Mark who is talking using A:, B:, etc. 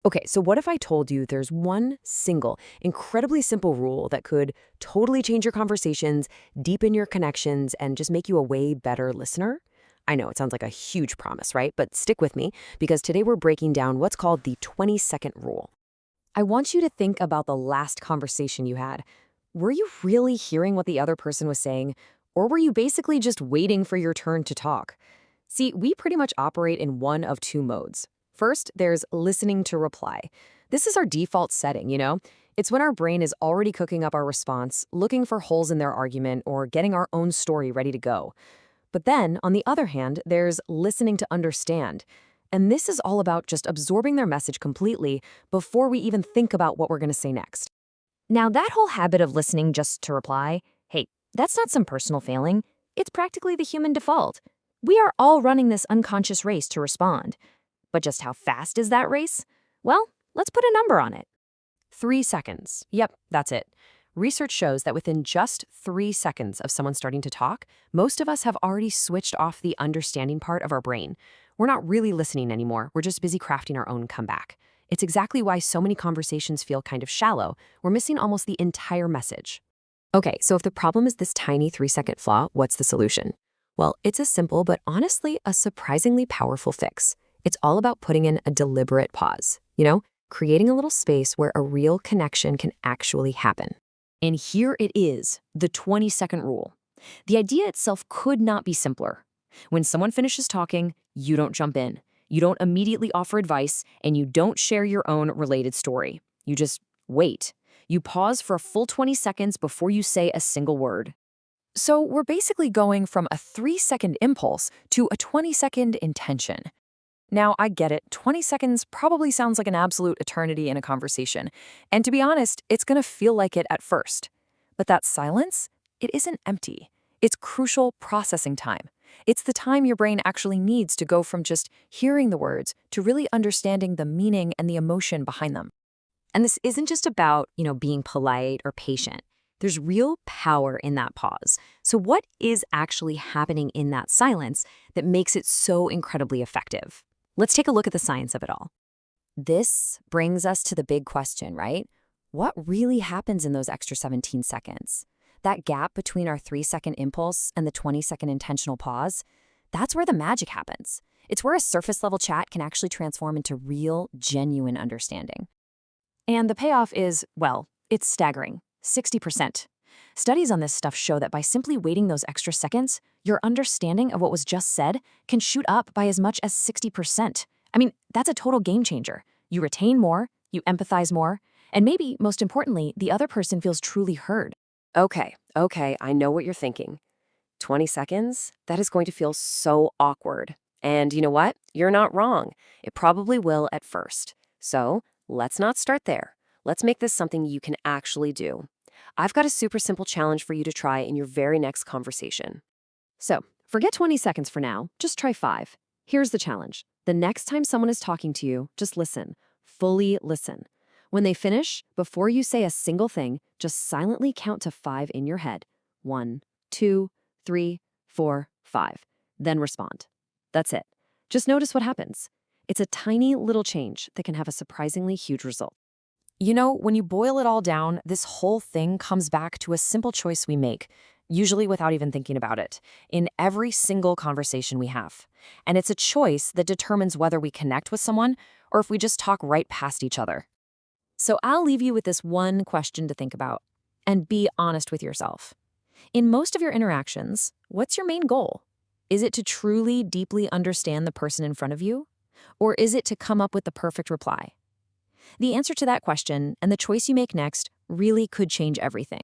A: Okay, so what if I told you there's one single, incredibly simple rule that could totally change your conversations, deepen your connections, and just make you a way better listener? I know it sounds like a huge promise, right? But stick with me because today we're breaking down what's called the 20-second rule. I want you to think about the last conversation you had. Were you really hearing what the other person was saying, or were you basically just waiting for your turn to talk? See, we pretty much operate in one of two modes. First, there's listening to reply. This is our default setting, you know? It's when our brain is already cooking up our response, looking for holes in their argument, or getting our own story ready to go. But then, on the other hand, there's listening to understand. And this is all about just absorbing their message completely before we even think about what we're going to say next.
B: Now, that whole habit of listening just to reply, hey, that's not some personal failing. It's practically the human default. We are all running this unconscious race to respond. But just how fast is that race? Well, let's put a number on it.
A: 3 seconds. Yep, that's it. Research shows that within just 3 seconds of someone starting to talk, most of us have already switched off the understanding part of our brain. We're not really listening anymore. We're just busy crafting our own comeback. It's exactly why so many conversations feel kind of shallow. We're missing almost the entire message. Okay, so if the problem is this tiny 3-second flaw, what's the solution? Well, it's a simple but honestly a surprisingly powerful fix. It's all about putting in a deliberate pause, creating a little space where a real connection can actually happen.
B: And here it is, the 20-second rule. The idea itself could not be simpler. When someone finishes talking, you don't jump in. You don't immediately offer advice, and you don't share your own related story. You just wait. You pause for a full 20 seconds before you say a single word.
C: So we're basically going from a 3-second impulse to a 20-second intention. Now, I get it, 20 seconds probably sounds like an absolute eternity in a conversation. And to be honest, it's going to feel like it at first. But that silence, it isn't empty. It's crucial processing time. It's the time your brain actually needs to go from just hearing the words to really understanding the meaning and the emotion behind them.
B: And this isn't just about, being polite or patient. There's real power in that pause. So what is actually happening in that silence that makes it so incredibly effective? Let's take a look at the science of it all. This brings us to the big question, right? What really happens in those extra 17 seconds? That gap between our 3-second impulse and the 20-second intentional pause, that's where the magic happens. It's where a surface-level chat can actually transform into real, genuine understanding. And the payoff is, well, it's staggering, 60%. Studies on this stuff show that by simply waiting those extra seconds, your understanding of what was just said can shoot up by as much as 60%. I mean, that's a total game changer. You retain more, you empathize more, and maybe, most importantly, the other person feels truly heard.
A: Okay, I know what you're thinking. 20 seconds? That is going to feel so awkward. And you know what? You're not wrong. It probably will at first. So let's not start there. Let's make this something you can actually do. I've got a super simple challenge for you to try in your very next conversation. So forget 20 seconds for now. Just try 5. Here's the challenge. The next time someone is talking to you, just listen. Fully listen. When they finish, before you say a single thing, just silently count to 5 in your head. 1, 2, 3, 4, 5. Then respond. That's it. Just notice what happens. It's a tiny little change that can have a surprisingly huge result.
C: When you boil it all down, this whole thing comes back to a simple choice we make, usually without even thinking about it, in every single conversation we have. And it's a choice that determines whether we connect with someone or if we just talk right past each other.
B: So I'll leave you with this one question to think about, and be honest with yourself. In most of your interactions, what's your main goal? Is it to truly, deeply understand the person in front of you? Or is it to come up with the perfect reply? The answer to that question and the choice you make next really could change everything.